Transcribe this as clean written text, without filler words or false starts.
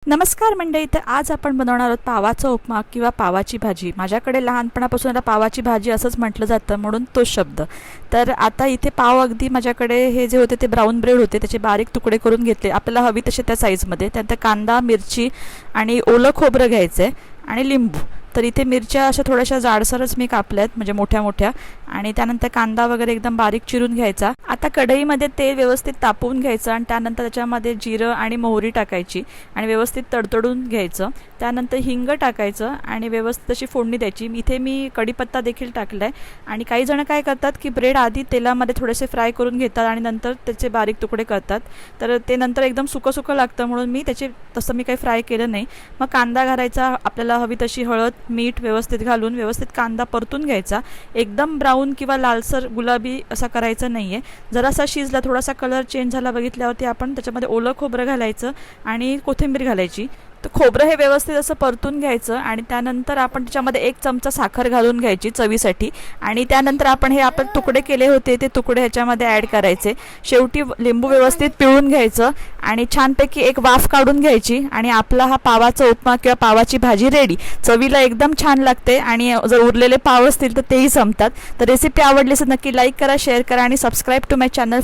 नमस्कार मंडळी. तर आज आपण बनवणार आहोत पावाचा उपमा किंवा पावाची भाजी. माझ्याकडे लहानपणापासून आता पावाची भाजी असंच म्हटलं जातं, म्हणून तो शब्द. तर आता इथे पाव अगदी माझ्याकडे हे जे होते ते ब्राऊन ब्रेड होते, त्याचे बारीक तुकडे करून घेतले आपल्याला हवी तसे त्या साईजमध्ये. त्यानंतर कांदा, मिरची आणि ओलं खोबरं घ्यायचं आहे आणि लिंबू. तर इथे मिरच्या अशा थोड्याशा जाडसरच मी कापल्या आहेत, म्हणजे मोठ्या मोठ्या. आणि त्यानंतर कांदा वगैरे एकदम बारीक चिरून घ्यायचा. आता कढईमध्ये तेल व्यवस्थित तापवून घ्यायचं आणि त्यानंतर त्याच्यामध्ये जिरं आणि मोहरी टाकायची आणि व्यवस्थित तडतडून घ्यायचं. त्यानंतर हिंग टाकायचं आणि व्यवस्थित अशी फोडणी द्यायची. इथे मी कढीपत्ता देखील टाकला आहे. आणि काही जण काय करतात की ब्रेड आधी तेलामध्ये थोडेसे फ्राय करून घेतात आणि नंतर त्याचे बारीक तुकडे करतात. तर ते नंतर एकदम सुकं सुकं लागतं, म्हणून मी तसं काही फ्राय केलं नाही. मग कांदा घालायचा, आपल्याला हवी तशी हळद, मीठ व्यवस्थित घालून व्यवस्थित कांदा परतून घ्यायचा. एकदम ब्राऊन किंवा लालसर गुलाबी असा करायचा नाही आहे. जरासा शिजला, थोडासा कलर चेंज झाला बघितल्यावरती आपण त्याच्यामध्ये ओलं खोबरं घालायचं आणि कोथिंबीर घालायची. तर खोबरं हे व्यवस्थित असं परतून घ्यायचं आणि त्यानंतर आपण त्याच्यामध्ये 1 चमचा साखर घालून घ्यायची चवीसाठी. आणि त्यानंतर आपण तुकडे केले होते ते तुकडे ह्याच्यामध्ये ॲड करायचे. शेवटी लिंबू व्यवस्थित पिळून घ्यायचं आणि छानपैकी एक वाफ काढून घ्यायची आणि आपला हा पावाचा उपमा किंवा पावाची भाजी रेडी. चवीला एकदम छान लागते आणि जर उरलेले पाव असतील तर तेही संपतात. तर रेसिपी आवडली असेल नक्की लाईक करा, शेअर करा आणि सबस्क्राईब टू माय चॅनल.